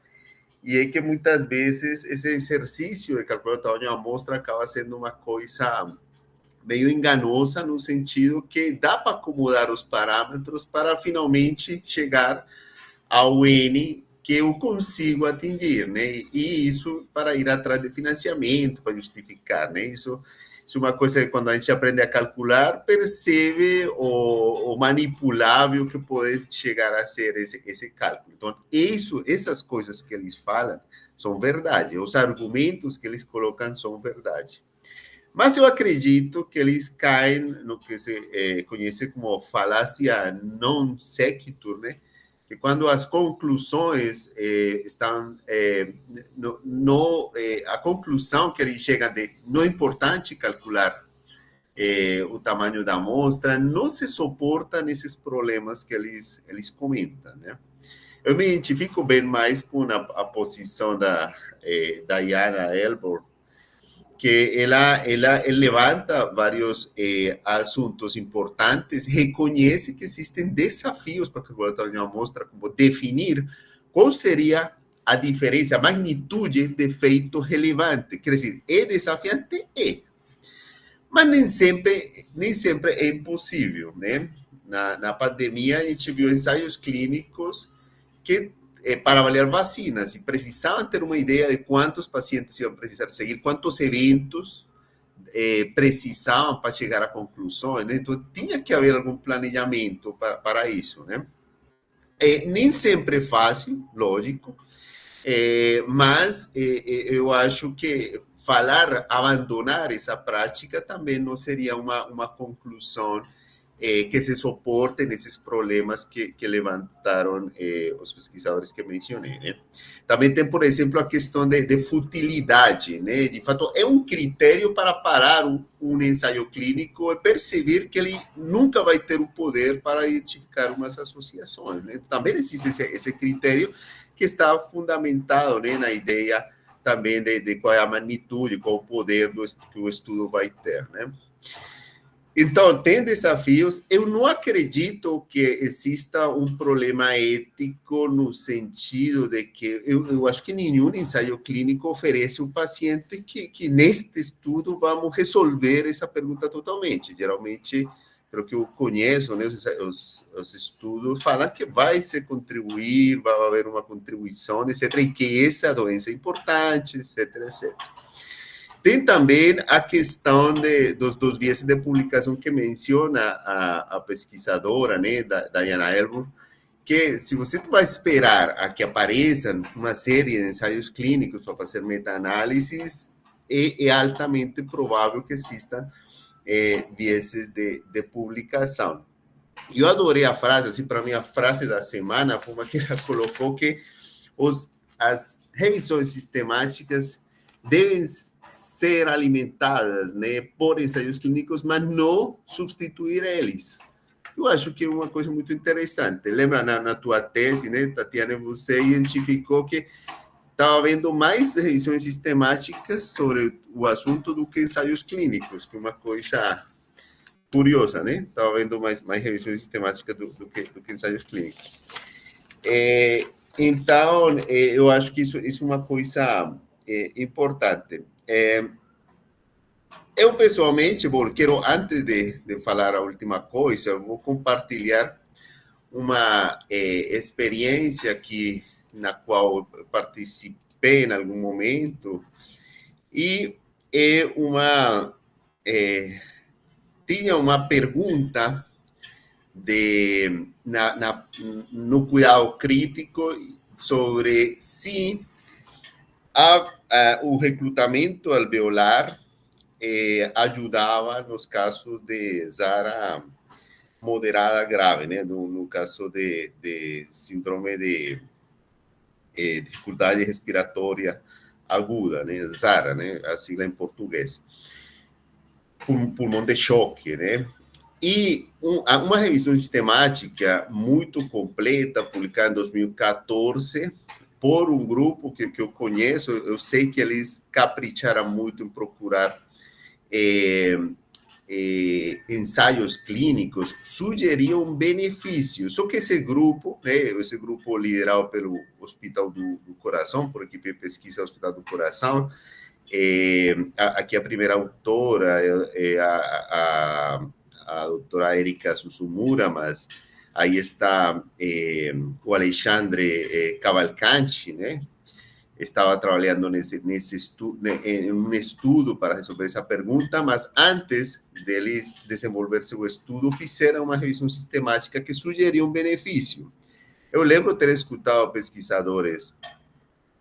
e é que muitas vezes esse exercício de calcular o tamanho da amostra acaba sendo uma coisa meio enganosa, no sentido que dá para acomodar os parâmetros para finalmente chegar ao N que eu consigo atingir, né? E isso para ir atrás de financiamento, para justificar, né? Isso é uma coisa que quando a gente aprende a calcular, percebe o manipulável que pode chegar a ser esse cálculo. Então, essas coisas que eles falam são verdade, os argumentos que eles colocam são verdade. Mas eu acredito que eles caem no que se conhece como falácia non sequitur, né? Que quando as conclusões estão a conclusão que eles chegam de não é importante calcular o tamanho da amostra, não se suporta nesses problemas que eles comentam, né? Eu me identifico bem mais com a posição da Diana Elborn, porque ela levanta vários assuntos importantes, reconhece que existem desafios para que o laboratório mostra como definir qual seria a diferença, a magnitude de efeito relevante. Quer dizer, é desafiante? É. Mas nem sempre é impossível, né? Na pandemia, a gente viu ensaios clínicos que, para avaliar vacinas, e precisavam ter uma ideia de quantos pacientes iam precisar seguir, quantos eventos precisavam para chegar a conclusões, né? Então, tinha que haver algum planejamento para isso, né? Nem sempre é fácil, lógico, mas eu acho que abandonar essa prática também não seria uma conclusão que se soporte nesses problemas que levantaram os pesquisadores que mencionei, né? Também tem, por exemplo, a questão de futilidade, né? De fato, é um critério para parar um ensaio clínico e perceber que ele nunca vai ter o poder para identificar umas associações, né? Também existe esse critério que está fundamentado, né, na ideia também de qual é a magnitude, qual o poder que o estudo vai ter, né? Então, tem desafios. Eu não acredito que exista um problema ético no sentido de que eu acho que nenhum ensaio clínico oferece um paciente que neste estudo vamos resolver essa pergunta totalmente. Geralmente, pelo que eu conheço, né, os estudos falam que vai se contribuir, vai haver uma contribuição, etc., e que essa doença é importante, etc., etc. Tem também a questão dos viés de publicação que menciona a pesquisadora, né, Diana Elbur, que se você vai esperar a que apareça uma série de ensaios clínicos para fazer meta-análises, é altamente provável que existam vieses de publicação. Eu adorei a frase, assim, para mim a frase da semana foi uma que ela colocou que as revisões sistemáticas devem ser alimentadas, né, por ensaios clínicos, mas não substituir eles. Eu acho que é uma coisa muito interessante. Lembra na tua tese, né, Tatiana, você identificou que estava havendo mais revisões sistemáticas sobre o assunto do que ensaios clínicos, que é uma coisa curiosa, né? Estava havendo mais revisões sistemáticas do que ensaios clínicos. Então, eu acho que isso é uma coisa importante. Eu, pessoalmente, quero, antes de falar a última coisa, eu vou compartilhar uma experiência na qual eu participei em algum momento, e tinha uma pergunta no cuidado crítico sobre se o recrutamento alveolar ajudava nos casos de SARA moderada grave, né? No caso de síndrome de dificuldade respiratória aguda, né? SARA, né? A sigla em português. Pulmão de choque, né? E uma revisão sistemática muito completa, publicada em 2014, por um grupo que eu conheço, eu sei que eles capricharam muito em procurar ensaios clínicos, sugeriam um benefício. Só que esse grupo liderado pelo Hospital do Coração, por equipe de pesquisa do Hospital do Coração, aqui a primeira autora é a doutora Erika Susumura, mas aí está o Alexandre Cavalcanti, né? Estava trabalhando em um estudo para resolver essa pergunta, mas antes deles desenvolver seu estudo, fizeram uma revisão sistemática que sugeria um benefício. Eu lembro ter escutado pesquisadores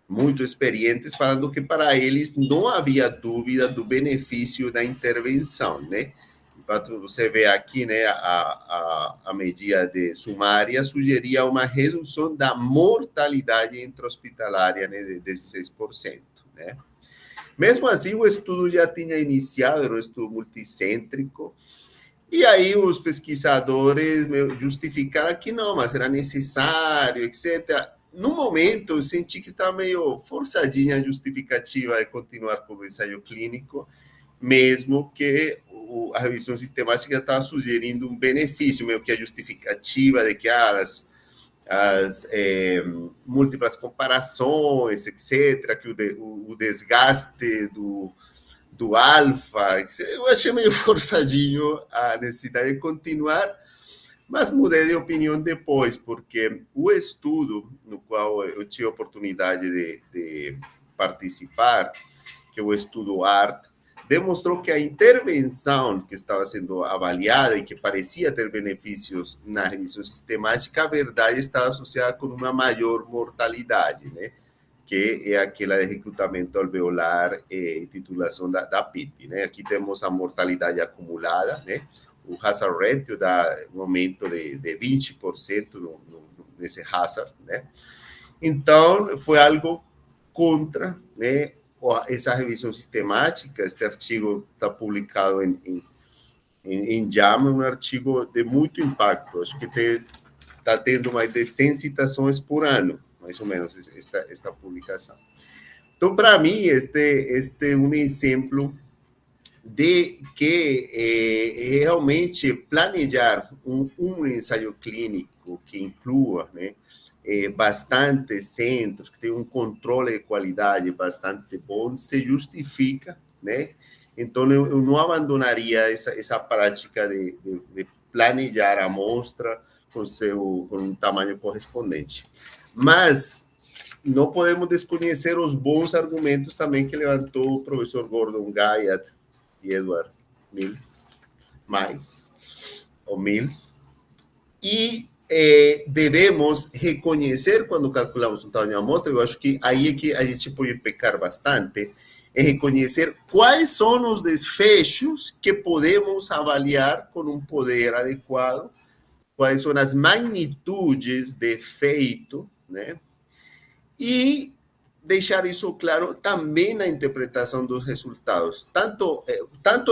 muito experientes falando que para eles não havia dúvida do benefício da intervenção, né? De fato, você vê aqui, né, a medida sumária sugeria uma redução da mortalidade intra-hospitalária, né, de 16%, né? Mesmo assim, o estudo já tinha iniciado, era um estudo multicêntrico, e aí os pesquisadores justificaram que não, mas era necessário, etc. no momento, eu senti que estava meio forçadinha a justificativa de continuar com o ensaio clínico, mesmo que a revisão sistemática estava sugerindo um benefício, meio que a justificativa de que as múltiplas comparações, etc., que o desgaste do alfa, eu achei meio forçadinho a necessidade de continuar, mas mudei de opinião depois, porque o estudo no qual eu tive a oportunidade de participar, que é o estudo ART, demonstrou que a intervenção que estava sendo avaliada e que parecia ter benefícios na revisão sistemática, a verdade estava associada com uma maior mortalidade, né? Que é aquela de recrutamento alveolar e titulação da PIP, né? Aqui temos a mortalidade acumulada, né? O hazard ratio dá um aumento de 20% nesse hazard, né? Então, foi algo contra, né, essa revisão sistemática. Este artigo está publicado em JAMA, um artigo de muito impacto. Acho que está tendo mais de 100 citações por ano, mais ou menos, esta publicação. Então, para mim, este é um exemplo de que realmente planejar um ensaio clínico que inclua, né, bastantes centros, que tem um controle de qualidade bastante bom, se justifica, né? Então, eu não abandonaria essa prática de planejar a amostra com um tamanho correspondente. Mas não podemos desconhecer os bons argumentos também que levantou o professor Gordon Guyatt e Edward Mills, e devemos reconhecer, quando calculamos um tamanho de amostra, eu acho que aí é que a gente pode pecar bastante, é reconhecer quais são os desfechos que podemos avaliar com um poder adequado, quais são as magnitudes de efeito, né? E deixar isso claro também na interpretação dos resultados, tanto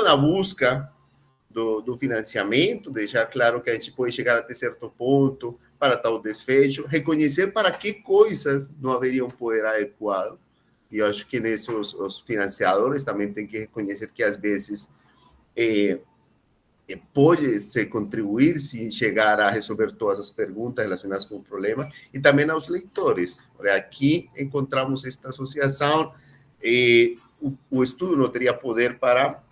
na busca do financiamento, deixar claro que a gente pode chegar até certo ponto para tal desfecho, reconhecer para que coisas não haveria um poder adequado, e eu acho que nisso os financiadores também têm que reconhecer que às vezes pode se contribuir sem chegar a resolver todas as perguntas relacionadas com o problema, e também aos leitores. Aqui encontramos esta associação, o estudo não teria poder para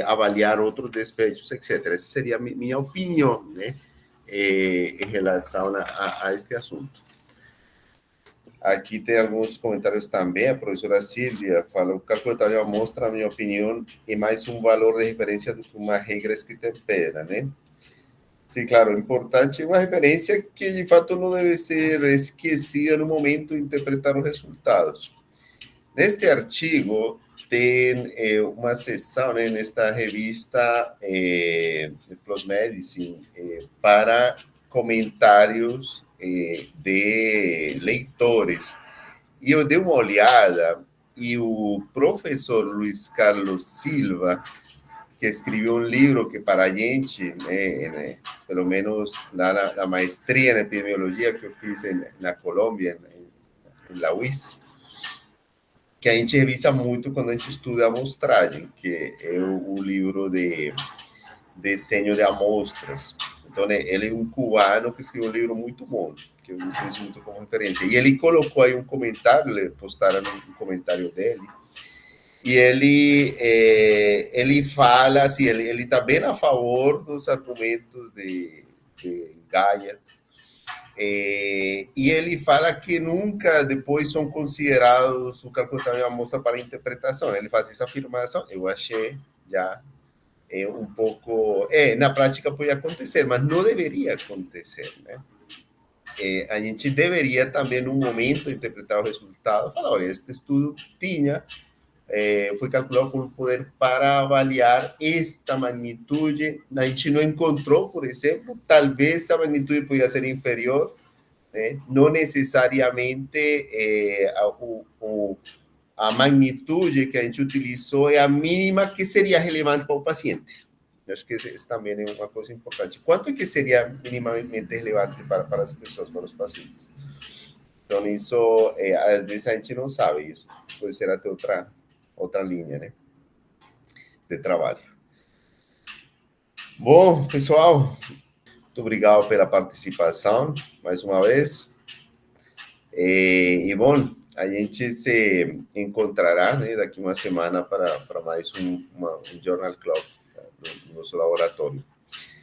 avaliar outros desfechos, etc. Essa seria a minha opinião, né, em relação a este assunto. Aqui tem alguns comentários também. A professora Silvia fala: o cálculo de tamanho amostra, na minha opinião, é mais um valor de referência do que uma regra escrita em pedra, né? Sim, claro, importante é uma referência que, de fato, não deve ser esquecida no momento de interpretar os resultados. Neste artigo, tem uma seção, né, nesta revista PLOS Medicine, para comentários de leitores. E eu dei uma olhada, e o professor Luiz Carlos Silva, que escreveu um livro que para a gente, né, pelo menos na maestria em epidemiologia que eu fiz na Colômbia, em La UIS, que a gente revisa muito quando a gente estuda a amostragem, que é o livro de desenho de amostras. Então, ele é um cubano que escreveu um livro muito bom, que eu utilizo muito como referência. E ele colocou aí um comentário, postaram um comentário dele, e ele fala assim, ele está bem a favor dos argumentos de Gaia, e ele fala que nunca depois são considerados o cálculo de tamanho da amostra para interpretação. Ele faz essa afirmação, eu achei já um pouco... na prática pode acontecer, mas não deveria acontecer, né? A gente deveria também, no momento, interpretar o resultado, falar: olha, este estudo foi calculado com poder para avaliar esta magnitude. A gente não encontrou, por exemplo, talvez a magnitude podia ser inferior, né? Não necessariamente a magnitude que a gente utilizou é a mínima que seria relevante para o paciente. Eu acho que isso também é uma coisa importante. Quanto é que seria minimamente relevante para as pessoas, para os pacientes? Então, isso, às vezes a gente não sabe isso. Pode ser até outra linha, né, de trabalho. Bom, pessoal, muito obrigado pela participação, mais uma vez. E bom, a gente se encontrará, né, daqui uma semana para mais um Journal Club no nosso laboratório.